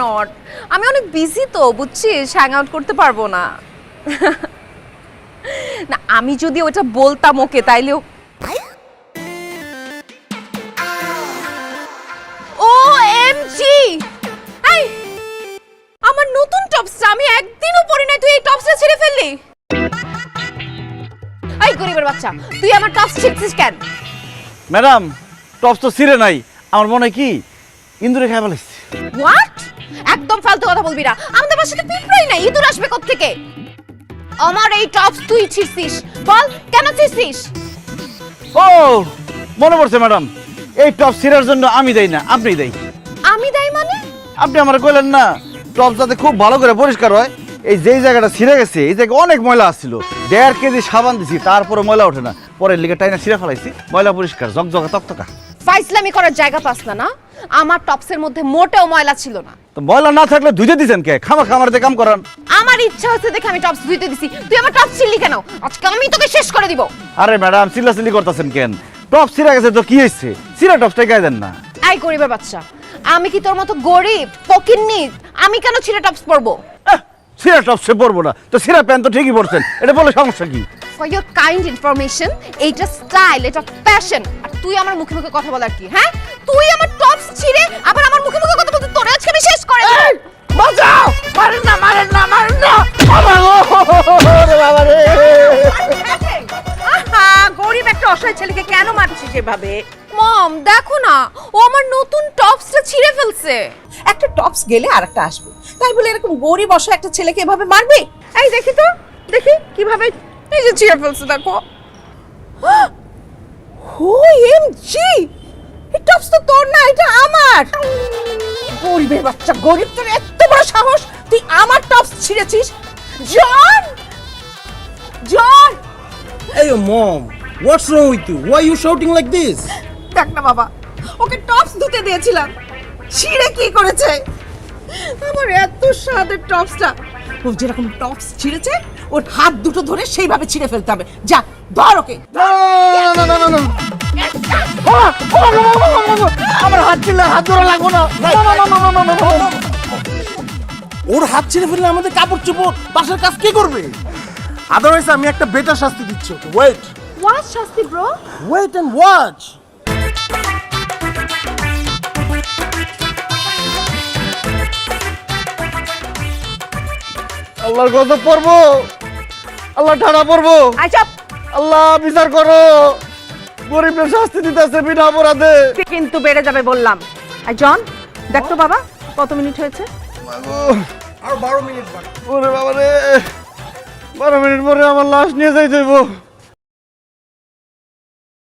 Not, আমি অনেক busy তো বুঝছিস, হ্যাং আউট করতে পারবো না। না আমি যদি ওটা বলতাম ওকে তাইলে OMG, এই আমার নতুন টপসটা আমি একদিনও পরি নাই, তুই এই টপসটা ছিঁড়ে ফেললি। এই গরিবের বাচ্চা, তুই আমার টপস ছিঁড়ছিস কেন? ম্যাডাম টপস তো ছিঁড়ে নাই, আমার মনে হয় কি ইন্দুরে খাই ফেলেছি। হোয়াট? একদম ফালতু কথা বলবি না, আমাদের বাসাতে পিঁপড়াই নাই, ইঁদুর আসবে কোত্থেকে? আমার এই টপস তুই ছিঁড়ছিস, বল কেন ছিঁড়ছিস? ও মনে পড়ছে ম্যাডাম, এই টপস ছিঁড়ার জন্য আমি দেই না, আপনি দেই। আমি দেই মানে? আপনি আমার কইলেন না টপস যাতে খুব ভালো করে পরিষ্কার হয়, এই যেই জায়গাটা ছিঁড়ে গেছে এই জায়গায় অনেক ময়লা আসছিল, 1.5 কেজি সাবান দিছি তারপরে ময়লা ওঠে না, পরে লিগে টাইনা ছিঁড়ে ফেলাইছি, ময়লা পরিষ্কার জকজকা তকতকা। ফাইজলামি করার জায়গা পাস না না? আমার টপসের মধ্যে মোটেও ময়লা ছিল না। তো ময়লা না থাকলে ধুইতে দিছেন কে? খামা খামার কাম করান। আমার ইচ্ছা হচ্ছে দেখে আমি টপস ধুইতে দিছি, তুই আমার টপস ছিঁড়লি কেন? আজকে আমি তোকে শেষ করে দিব। আরে ম্যাডাম চিল্লাচিল্লি করতেছেন কেন? টপস ছিঁড়ে গেছে তো কি হয়েছে, ছিঁড়া টপসটাই গায়ে দেন না। এই গরিবের বাচ্চা, আমি কি তোর মতো গরিব ফকিন্নি? আমি কেন ছিঁড়ে টপস পরবো? ছিঁড়া টপসে পরবো না তো ছিঁড়া প্যান্ট তো ঠিকই পরছেন, এটা বলে সমস্যা কি? ফর ইওর কাইন্ড ইনফরমেশন, এইটা স্টাইল, এটা ফ্যাশন, আর তুই আমার মুখে মুখে কথা বলার কি? হ্যাঁ, তুই আমার টপস ছিঁড়ে আবার আমার মুখে মুখে কথা বলতে, তোর আজকে আমি শেষ করে দেব। বাঁচাও! মারেন না মারেন না মারেন না! বাবা গো! ওরে বাবা রে! আহা, গরিব একটা অসহায় ছেলেকে কেন মারছিস এভাবে? মম দেখো না, ও আমার নতুন টপসটা ছিঁড়ে ফেলছে। একটা টপস গেলে আরেকটা আসবে, তাই বলে এরকম গরিব অসহায় একটা ছেলেকে এভাবে মারবে? এই দেখি তো, দেখি কিভাবে এই যে ছিঁড়ে ফেলছে দেখো। OMG, এই টপস তো তোর না, এটা আমার। গরিবের বাচ্চা, গরিব, তোর এত বড় সাহস, তুই আমার tops ছিঁড়েছিস? John, John! Hey, mom, what's wrong with you? Why are you shouting like this? দেখ না বাবা, ওকে টপস ধুতে দিয়েছিলাম, ছিঁড়ে কি করেছে? আমার এত স্বাদের টপসটা, ও যেরকম টপস ছিঁড়েছে ওর হাত দুটো ধরে সেইভাবে ছিঁড়ে ফেলতে হবে। যা ধর ওকে। আমার হাত ছিল, হাত ধরা লাগবো না। ওর হাত ছিঁড়ে ফেললে আমাদের কাপড় চোপড় বাসার কাজ কে করবে? আদারওয়াইজ আমি একটা বেটার শাস্তি দিচ্ছি ওকে। ওয়েট হোয়াট শাস্তি ব্রো? Wait and watch. আল্লাহর কত পড়বো, আল্লাহ ঠাড়া পড়বো। আচ্ছা, আল্লাহ বিচার করো, গরিবের শাস্তি দিতেছে বিনা অপরাধে। কিন্তু বেড়ে যাবে বললাম। আর জন, দেখ তো বাবা কত মিনিট হয়েছে। আর 12 মিনিট বাকি। ওরে বাবা রে, 12 মিনিট পরে আমার লাশ নিয়ে যাইতে হইব।